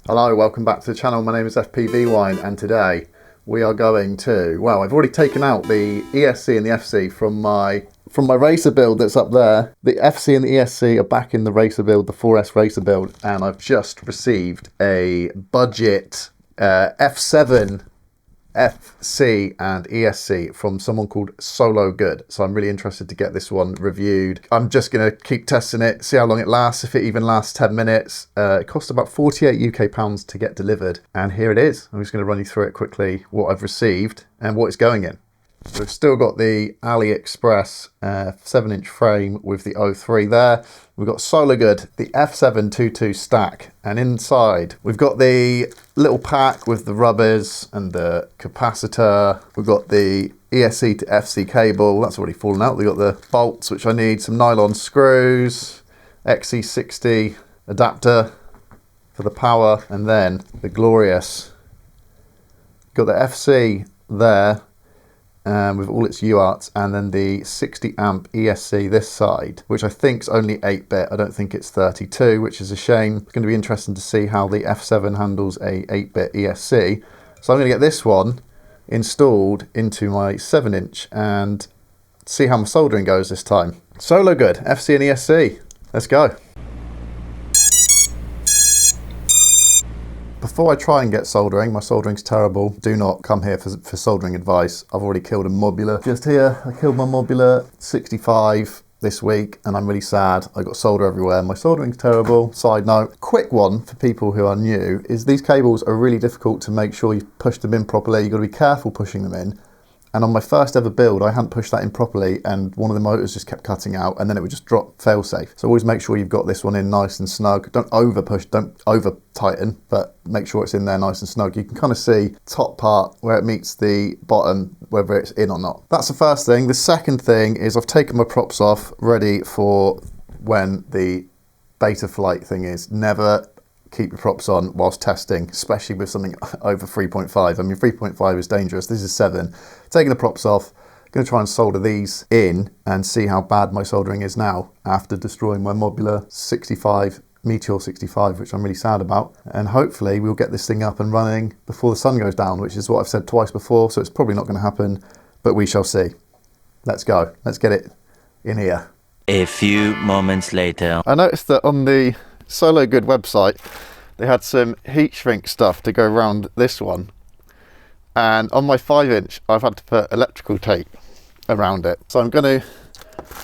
Hello, welcome back to the channel. My name is FPV Wine and today we are going to, well, I've already taken out the ESC and the FC from my racer build that's up there. The FC and the ESC are back in the racer build, the 4S racer build, and I've just received a budget F7 FC and ESC from someone called Sologood. So I'm really interested to get this one reviewed. I'm just going to keep testing it, see how long it lasts, if it even lasts 10 minutes. It cost about 48 UK pounds to get delivered. And here it is. I'm just going to run you through it quickly, what I've received and what it's going in. So we've still got the AliExpress 7-inch frame with the 03 there. We've got Sologood, the F7 2.2 stack, and inside we've got the little pack with the rubbers and the capacitor. We've got the ESC to FC cable, that's already fallen out. We've got the bolts, which I need, some nylon screws, XE60 adapter for the power, and then the glorious, got the FC there. With all its UARTs, and then the 60 amp ESC this side, which I think is only 8-bit. I don't think it's 32, which is a shame. It's going to be interesting to see how the F7 handles a 8-bit ESC. So I'm going to get this one installed into my 7-inch and see how my soldering goes this time. Sologood, FC and ESC. Let's go. Before I try and get soldering, my soldering's terrible. Do not come here for soldering advice. I've already killed a modular. Just here, I killed my modular 65 this week and I'm really sad. I got solder everywhere. My soldering's terrible. Side note, quick one for people who are new is these cables are really difficult to make sure you push them in properly. You've got to be careful pushing them in. And on my first ever build, I hadn't pushed that in properly and one of the motors just kept cutting out and then it would just drop fail safe. So always make sure you've got this one in nice and snug. Don't over push, don't over tighten, but make sure it's in there nice and snug. You can kind of see top part where it meets the bottom, whether it's in or not. That's the first thing. The second thing is I've taken my props off, ready for when the Betaflight thing is. Never keep your props on whilst testing, especially with something over 3.5. I mean, 3.5 is dangerous. This is 7. Taking the props off, going to try and solder these in and see how bad my soldering is now after destroying my modular 65, Meteor 65, which I'm really sad about. And hopefully we'll get this thing up and running before the sun goes down, which is what I've said twice before, so it's probably not going to happen, but we shall see. Let's go. Let's get it in here. A few moments later. I noticed that on the Sologood website they had some heat shrink stuff to go around this one, and on my 5-inch I've had to put electrical tape around it, so I'm going to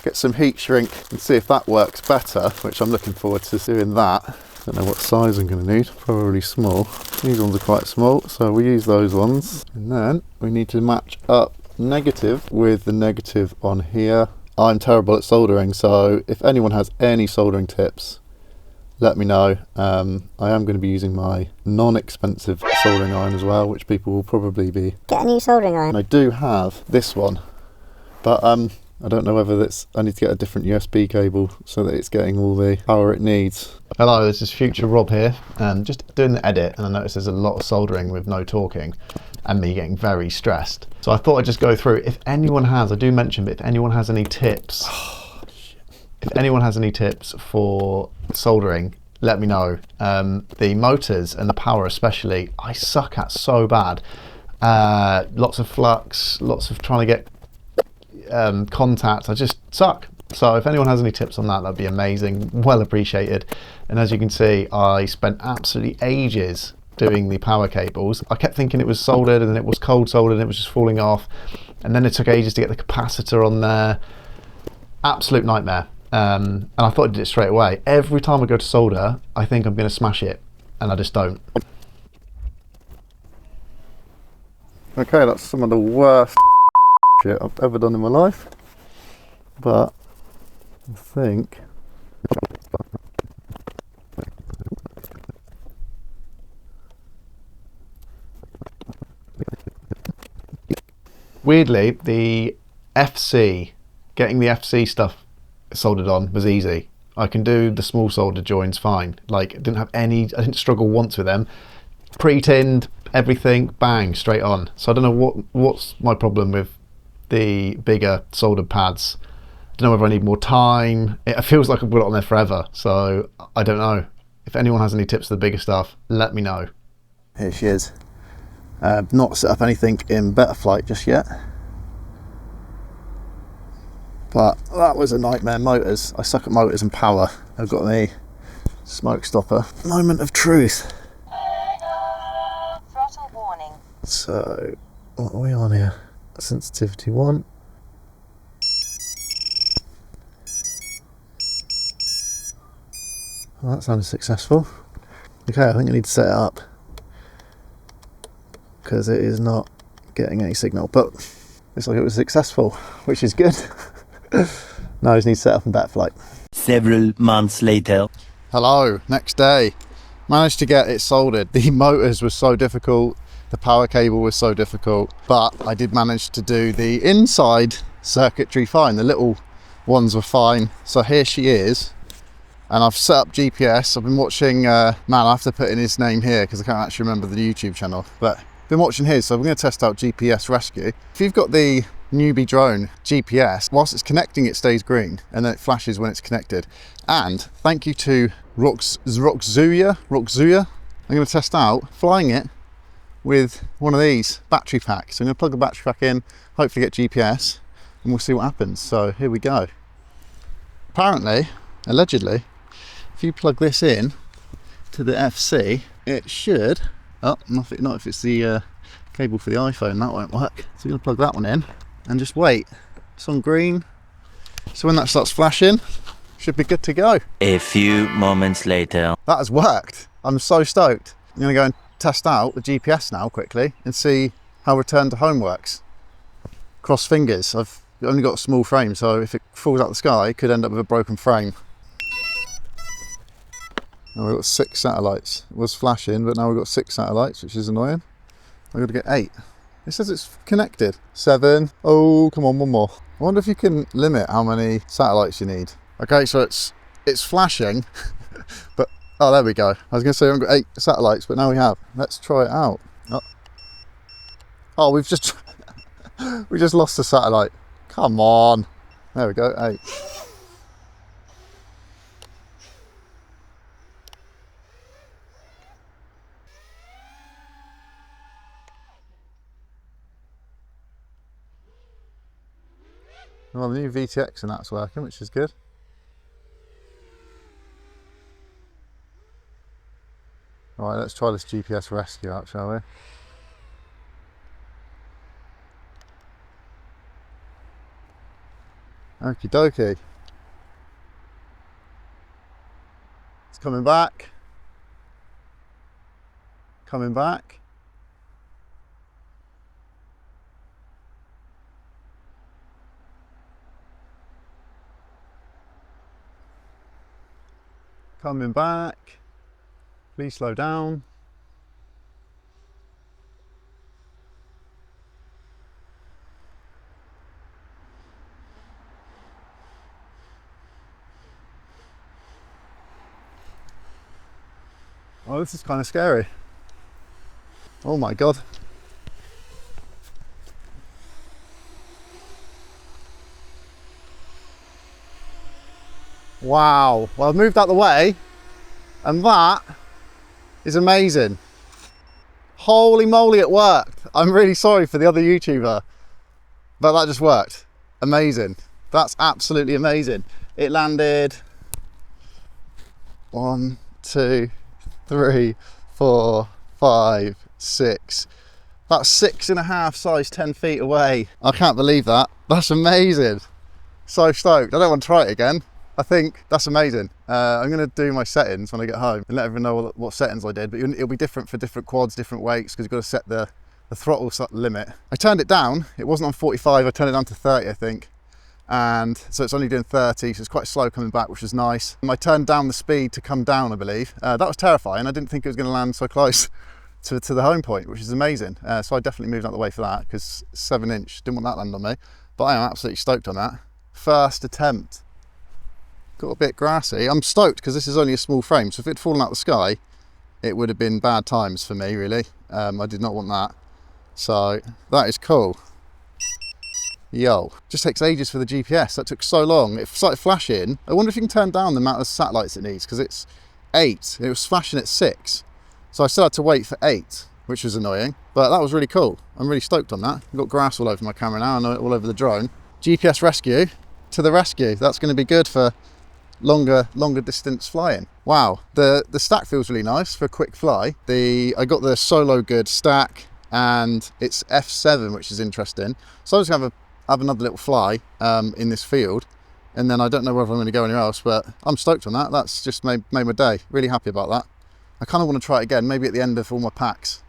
get some heat shrink and see if that works better, which I'm looking forward to doing that. Don't know what size I'm going to need, probably small. These ones are quite small, so we use those ones, and then we need to match up negative with the negative on here. I'm terrible at soldering, so if anyone has any soldering tips, let me know. I am going to be using my non-expensive soldering iron as well, which people will probably be. Get a new soldering iron. And I do have this one, but I don't know whether that's, I need to get a different USB cable so that it's getting all the power it needs. Hello, this is Future Rob here, just doing the edit, and I noticed there's a lot of soldering with no talking and me getting very stressed. So I thought I'd just go through, if anyone has, I do mention, but if anyone has any tips, if anyone has any tips for soldering, let me know. The motors and the power especially, I suck at so bad. Lots of flux, lots of trying to get contact, I just suck. So if anyone has any tips on that, that'd be amazing, well appreciated. And as you can see, I spent absolutely ages doing the power cables. I kept thinking it was soldered and then it was cold soldered and it was just falling off. And then it took ages to get the capacitor on there. Absolute nightmare. And I thought I did it straight away. Every time I go to solder, I think I'm going to smash it, and I just don't. Okay, that's some of the worst shit I've ever done in my life, but I think weirdly the FC, getting the FC stuff soldered on was easy. I can do the small solder joins fine. Like, I didn't struggle once with them. Pre-tinned, everything, bang, straight on. So I don't know what's my problem with the bigger soldered pads. I don't know whether I need more time. It feels like I've got it on there forever, so I don't know. If anyone has any tips for the bigger stuff, let me know. Here she is. Not set up anything in Betaflight just yet, but that was a nightmare. Motors, I suck at motors and power. I've got the smoke stopper. Moment of truth. Throttle warning. So, what are we on here? Sensitivity 1. Well, that sounded successful. Okay, I think I need to set it up because it is not getting any signal, but looks like it was successful, which is good. Now I just need to set up in Betaflight. Several months later. Hello, next day. Managed to get it soldered. The motors were so difficult, the power cable was so difficult, but I did manage to do the inside circuitry fine. The little ones were fine. So here she is. And I've set up GPS. I've been watching, man, I have to put in his name here because I can't actually remember the YouTube channel, but been watching his, so we're going to test out GPS Rescue. If you've got the newbie drone GPS, whilst it's connecting it stays green and then it flashes when it's connected. And thank you to Roxzuya. I'm going to test out flying it with one of these battery packs. So I'm going to plug the battery pack in, hopefully get GPS, and we'll see what happens. So here we go. Apparently, allegedly, if you plug this in to the FC, it should, oh, not if it's the cable for the iPhone, that won't work. So we're going to plug that one in and just wait. It's on green, so when that starts flashing, should be good to go. A few moments later. That has worked. I'm so stoked. I'm going to go and test out the GPS now quickly and see how return to home works. Cross fingers. I've only got a small frame, so if it falls out the sky, it could end up with a broken frame. Now we've got 6 satellites. It was flashing, but now we've got 6 satellites, which is annoying. I've got to get 8. It says it's connected. 7. Oh, come on, one more. I wonder if you can limit how many satellites you need. Okay, so it's flashing, but, oh, there we go. I was going to say I've got 8 satellites, but now we have. Let's try it out. Oh, we've just, we just lost a satellite. Come on. There we go, 8. Well, the new VTX and that's working, which is good. Alright, let's try this GPS Rescue out, shall we? Okie dokie. It's coming back. Coming back. Coming back. Please slow down. Oh, this is kind of scary. Oh my God. Wow. Well, I've moved out the way, and that is amazing. Holy moly, it worked. I'm really sorry for the other YouTuber, but that just worked. Amazing. That's absolutely amazing. It landed 1, 2, 3, 4, 5, 6. That's 6.5 size 10 feet away. I can't believe that. That's amazing. So stoked. I don't want to try it again. I think that's amazing. I'm going to do my settings when I get home and let everyone know what settings I did, but it'll be different for different quads, different weights, because you've got to set the throttle limit. I turned it down. It wasn't on 45. I turned it down to 30, I think. And so it's only doing 30, so it's quite slow coming back, which is nice. I turned down the speed to come down, I believe. That was terrifying. I didn't think it was going to land so close to the home point, which is amazing. So I definitely moved out the way for that, because 7-inch, didn't want that land on me. But I am absolutely stoked on that. First attempt. Got a bit grassy. I'm stoked because this is only a small frame, so if it had fallen out the sky, it would have been bad times for me, really. I did not want that. So that is cool. Yo, just takes ages for the GPS. That took so long. It started flashing. I wonder if you can turn down the amount of satellites it needs, because it's 8. It was flashing at 6. So I still had to wait for 8, which was annoying. But that was really cool. I'm really stoked on that. I've got grass all over my camera now and all over the drone. GPS rescue to the rescue. That's going to be good for longer distance flying. Wow, the stack feels really nice for a quick fly. I got the Sologood stack and it's F7, which is interesting. So I'm just going to have another little fly in this field, and then I don't know whether I'm going to go anywhere else, but I'm stoked on that. That's just made my day. Really happy about that. I kind of want to try it again, maybe at the end of all my packs.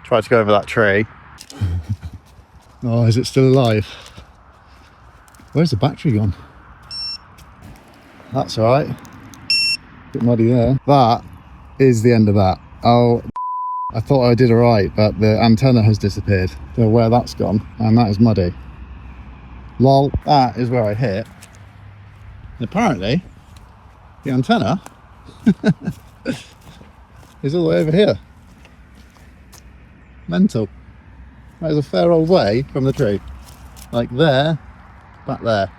Try to go over that tree. Oh, is it still alive? Where's the battery gone? That's all right. Bit muddy there. That is the end of that. Oh, I thought I did all right, but the antenna has disappeared. Don't know where that's gone, and that is muddy. Lol, that is where I hit. And apparently, the antenna is all the way over here. Mental. That is a fair old way from the tree. Like there, back there.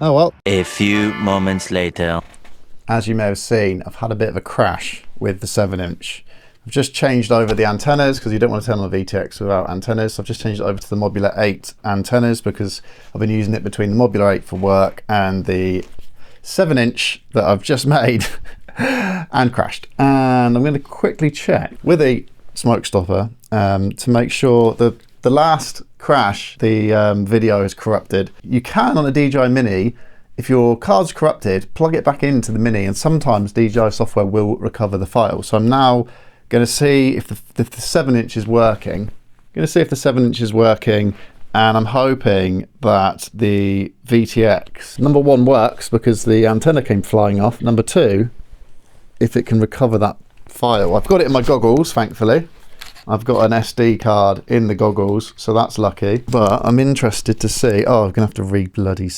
Oh well. A few moments later. As you may have seen, I've had a bit of a crash with the 7-inch. I've just changed over the antennas because you don't want to turn on the VTX without antennas. So I've just changed it over to the Modular 8 antennas because I've been using it between the Modular 8 for work and the 7-inch that I've just made and crashed. And I'm going to quickly check with a smoke stopper to make sure that the last crash, the video is corrupted. You can on a DJI Mini, if your card's corrupted, plug it back into the Mini, and sometimes DJI software will recover the file. So I'm now going to see if the 7-inch is working. Going to see if the 7-inch is working, and I'm hoping that the VTX, number 1, works because the antenna came flying off. Number 2, if it can recover that file. I've got it in my goggles, thankfully. I've got an SD card in the goggles, so that's lucky. But I'm interested to see. Oh, I'm gonna have to bloody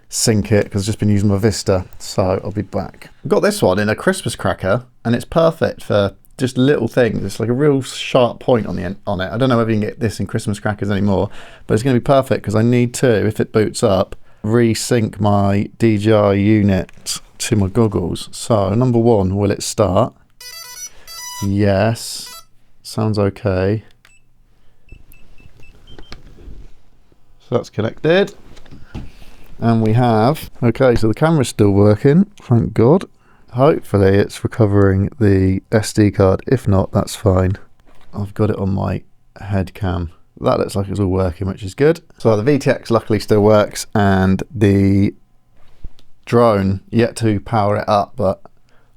sync it because I've just been using my Vista, so I'll be back. I've got this one in a Christmas cracker, and it's perfect for just little things. It's like a real sharp point on it. I don't know whether you can get this in Christmas crackers anymore, but it's gonna be perfect because I need to, if it boots up, resync my DJI unit to my goggles. So number 1, will it start? Yes, sounds okay. So that's connected, and we have, okay, so the camera's still working, thank God. Hopefully it's recovering the SD card. If not, that's fine. I've got it on my head cam. That looks like it's all working, which is good. So the VTX luckily still works, and the drone yet to power it up, but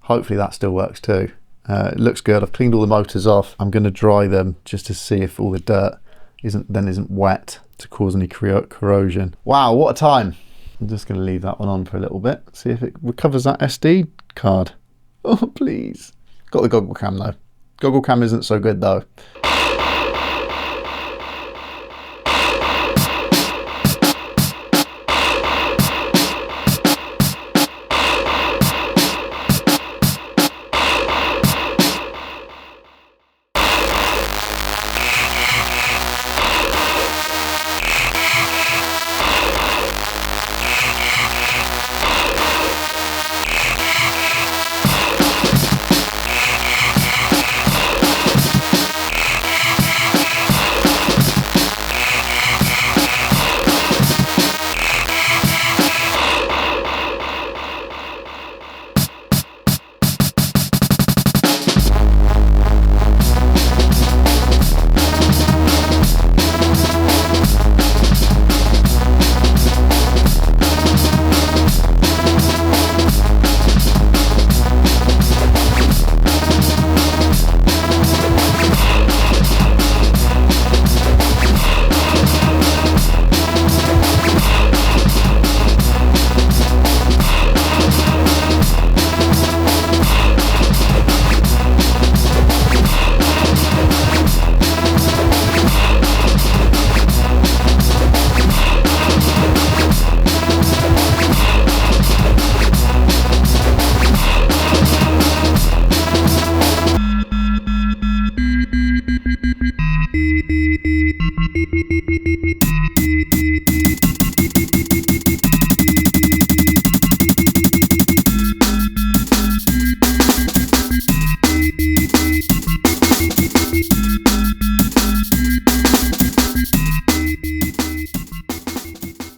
hopefully that still works too. It looks good. I've cleaned all the motors off. I'm going to dry them just to see if all the dirt isn't wet to cause any corrosion. Wow, what a time. I'm just going to leave that one on for a little bit, see if it recovers that SD card. Oh, please. Got the goggle cam though. Goggle cam isn't so good though.